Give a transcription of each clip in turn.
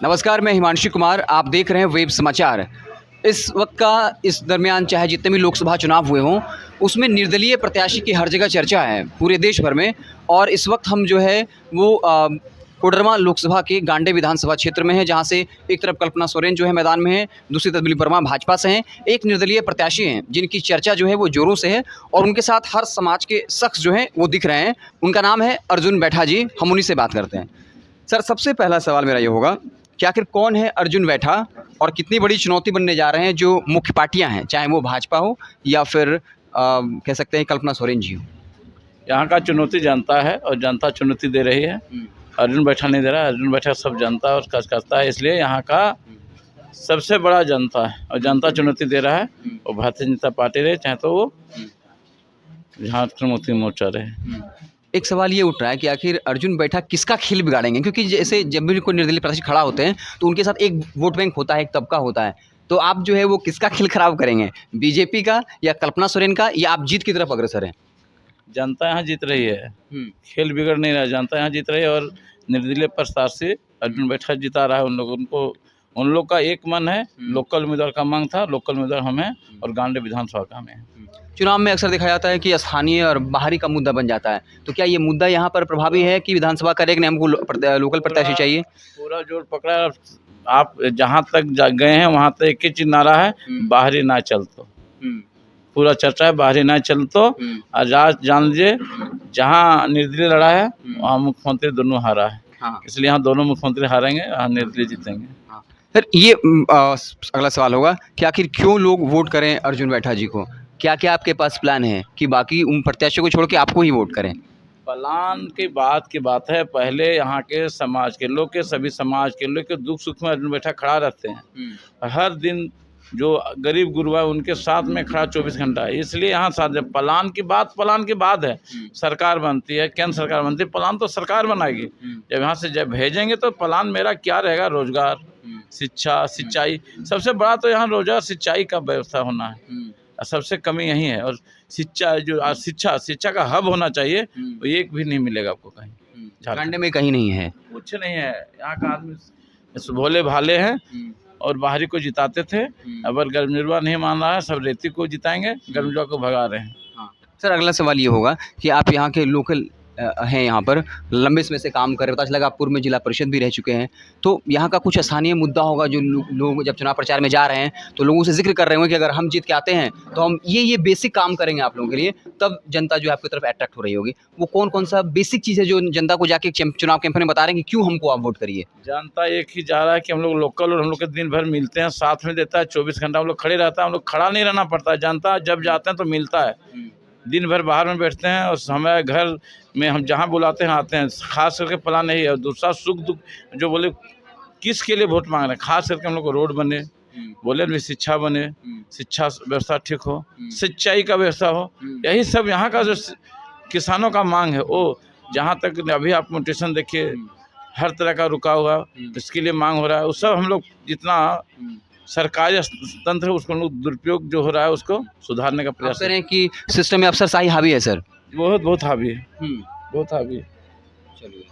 नमस्कार, मैं हिमांशु कुमार। आप देख रहे हैं वेब समाचार। इस दरमियान चाहे जितने भी लोकसभा चुनाव हुए हों, उसमें निर्दलीय प्रत्याशी की हर जगह चर्चा है पूरे देश भर में। और इस वक्त हम जो है वो कोडरमा लोकसभा के गांडे विधानसभा क्षेत्र में है, जहां से एक तरफ कल्पना सोरेन जो है मैदान में है, दूसरी तरफ दिलीप वर्मा भाजपा से हैं। एक निर्दलीय प्रत्याशी हैं जिनकी चर्चा जो है वो जोरों से है और उनके साथ हर समाज के शख्स जो हैं वो दिख रहे हैं। उनका नाम है अर्जुन बैठा जी। हम उन्हीं से बात करते हैं। सर, सबसे पहला सवाल मेरा ये होगा कि आखिर कौन है अर्जुन बैठा और कितनी बड़ी चुनौती बनने जा रहे हैं जो मुख्य पार्टियां हैं, चाहे वो भाजपा हो या फिर कह सकते हैं कल्पना सोरेन जी हो। यहाँ का चुनौती जनता है और जनता चुनौती दे रही है। अर्जुन बैठा नहीं दे रहा, अर्जुन बैठा सब जनता और कार्य करता है, इसलिए यहाँ का सबसे बड़ा जनता है और जनता चुनौती दे रहा है। और भारतीय जनता पार्टी रहे चाहे तो वो झारखंड मुक्ति मोर्चा रहे। एक सवाल ये उठ रहा है कि आखिर अर्जुन बैठा किसका खेल बिगाड़ेंगे, क्योंकि जैसे जब भी कोई निर्दलीय प्रत्याशी खड़ा होते हैं तो उनके साथ एक वोट बैंक होता है, एक तबका होता है। तो आप जो है वो किसका खेल खराब करेंगे, बीजेपी का या कल्पना सोरेन का, या आप जीत की तरफ अग्रसर हैं? जनता यहाँ जीत रही है, खेल बिगड़ नहीं रहा, जनता यहाँ जीत रही है। और निर्दलीय प्रत्याशी अर्जुन बैठा जिता रहा है। उन लोग का एक मन है, लोकल उम्मीदवार का मांग था, लोकल उम्मीदवार हमें और गांडे विधानसभा का हमें। चुनाव में अक्सर देखा जाता है कि स्थानीय और बाहरी का मुद्दा बन जाता है, तो क्या ये मुद्दा यहाँ पर प्रभावी है कि विधानसभा का एक ने हमको लोकल प्रत्याशी चाहिए? पूरा जोर पकड़ा है। आप जहाँ तक गए हैं वहाँ तक एक ही चीज नारा है, बाहरी ना चल तो। पूरा चर्चा है बाहरी ना चल तो। आज जान लीजिए जहाँ निर्दलीय लड़ा है वहाँ मुख्यमंत्री दोनों हारा है। हाँ। इसलिए यहाँ दोनों मुख्यमंत्री हारेंगे, यहाँ निर्दलीय जीतेंगे। सर, ये अगला सवाल होगा कि आखिर क्यों लोग वोट करें अर्जुन बैठा जी को? क्या क्या आपके पास प्लान है कि बाकी उन प्रत्याशियों को छोड़ के आपको ही वोट करें? प्लान की बात है, पहले यहाँ के समाज के लोग, के सभी समाज के लोग के दुख सुख में अर्जुन बैठा खड़ा रहते हैं। हर दिन जो गरीब गुरबा है उनके साथ में खड़ा 24 घंटा है। इसलिए यहाँ साथ प्लान की बात है। सरकार बनती है, केंद्र सरकार बनती है, प्लान तो सरकार बनाएगी। जब यहाँ से जब भेजेंगे तो प्लान मेरा क्या रहेगा, रोजगार, शिक्षा, सिंचाई। सबसे बड़ा तो यहाँ रोजगार सिंचाई का व्यवस्था होना है, सबसे कमी यही है। और शिक्षा जो शिक्षा का हब होना चाहिए, वो एक भी नहीं मिलेगा आपको कहीं। झारखंड में कहीं नहीं है, कुछ नहीं है। यहाँ का आदमी भोले भाले हैं और बाहरी को जिताते थे। अगर गर्मजुआ नहीं मान रहा है, सब रेती को जिताएंगे, गर्मजुआ को भगा रहे हैं। हाँ। सर, अगला सवाल ये होगा कि आप यहाँ के लोकल हैं, यहाँ पर लंबे समय से काम कर रहे हैं, पता चला आप पूर्व में जिला परिषद भी रह चुके हैं, तो यहाँ का कुछ स्थानीय मुद्दा होगा जो लोग जब चुनाव प्रचार में जा रहे हैं तो लोगों से जिक्र कर रहे होंगे कि अगर हम जीत के आते हैं तो हम ये बेसिक काम करेंगे आप लोगों के लिए, तब जनता जो है आपकी तरफ अट्रैक्ट हो रही होगी। वो कौन सा बेसिक चीज़ है जो जनता को जाके चुनाव कैंपेन में बता रहे हैं कि क्यों हमको आप वोट करिए? जनता एक ही जा रहा है कि हम लोग लोकल, और हम लोग के दिन भर मिलते हैं, साथ में देता है, 24 घंटा हम लोग खड़े रहता है। हम लोग खड़ा नहीं रहना पड़ता है, जनता जब जाते हैं तो मिलता है। दिन भर बाहर में बैठते हैं और हमारे घर में हम जहाँ बुलाते हैं आते हैं। खास करके प्लान नहीं है। और दूसरा सुख दुख जो बोले किसके लिए वोट मांग रहे हैं, खास करके हम लोग को रोड बने, बोले भी शिक्षा बने, शिक्षा व्यवस्था ठीक हो, सिंचाई का व्यवस्था हो, यही सब यहाँ का जो किसानों का मांग है। वो जहाँ तक अभी आप म्यूटेशन देखिए, हर तरह का रुका हुआ, इसके लिए मांग हो रहा है। वो सब हम लोग जितना सरकारी तंत्र उसको लोग दुरुपयोग जो हो रहा है उसको सुधारने का प्रयास करें कि सिस्टम में अफसरशाही हावी है। सर, बहुत हावी है, बहुत हावी है। चलिए,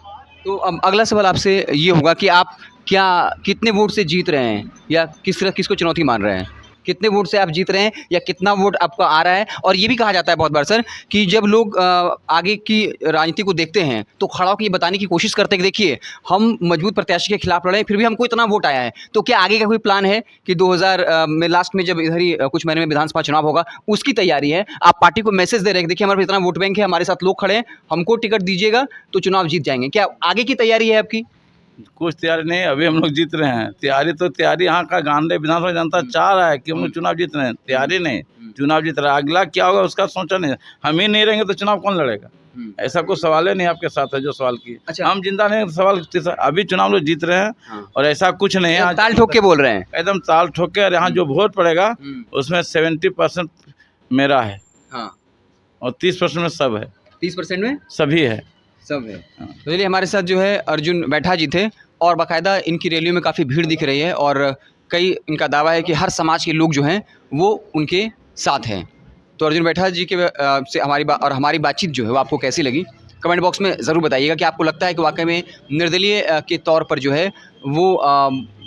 तो अब अगला सवाल आपसे ये होगा कि आप कितने वोट से जीत रहे हैं, या किसको चुनौती मान रहे हैं? कितने वोट से आप जीत रहे हैं या कितना वोट आपका आ रहा है? और ये भी कहा जाता है बहुत बार सर कि जब लोग आगे की राजनीति को देखते हैं तो खड़ा होकर ये बताने की कोशिश करते हैं कि देखिए हम मजबूत प्रत्याशी के खिलाफ लड़े, फिर भी हमको इतना वोट आया है। तो क्या आगे का कोई प्लान है कि 2000 में लास्ट में जब इधर ही कुछ महीने में विधानसभा चुनाव होगा, उसकी तैयारी है? आप पार्टी को मैसेज दे रहे हैं कि देखिए हमारे पास इतना वोट बैंक है, हमारे साथ लोग खड़े हैं, हमको टिकट दीजिएगा तो चुनाव जीत जाएंगे। क्या आगे की तैयारी है आपकी? कुछ तैयारी नहीं, अभी हम लोग जीत रहे हैं। तैयारी यहाँ का गांडे विधानसभा जनता चाह रहा है कि हम लोग चुनाव जीत रहे हैं। तैयारी नहीं, चुनाव जीत रहा है। अगला क्या होगा उसका सोचा नहीं। हम ही नहीं रहेंगे तो चुनाव कौन लड़ेगा? ऐसा कोई सवाल नहीं आपके साथ है जो सवाल की। अच्छा। हम जिंदा नहीं सवाल, अभी चुनाव लोग जीत रहे हैं। हाँ। और ऐसा कुछ नहीं है, ताल ठोक के बोल रहे हैं, एकदम ताल ठोक के। और यहाँ जो वोट पड़ेगा उसमें 70% मेरा है। हाँ। और 30% में सब है। 30% में सभी है, सब है। तो चलिए, हमारे साथ जो है अर्जुन बैठा जी थे और बाकायदा इनकी रैलियों में काफ़ी भीड़ दिख रही है और कई इनका दावा है कि हर समाज के लोग जो हैं वो उनके साथ हैं। तो अर्जुन बैठा जी के से हमारी बातचीत जो है वो आपको कैसी लगी कमेंट बॉक्स में ज़रूर बताइएगा कि आपको लगता है कि वाकई में निर्दलीय के तौर पर जो है वो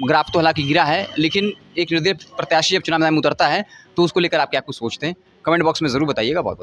ग्राफ तो हालांकि गिरा है, लेकिन एक निर्दलीय प्रत्याशी जब चुनाव मैदान में उतरता है तो उसको लेकर आप क्या कुछ सोचते हैं, कमेंट बॉक्स में ज़रूर बताइएगा। बहुत बहुत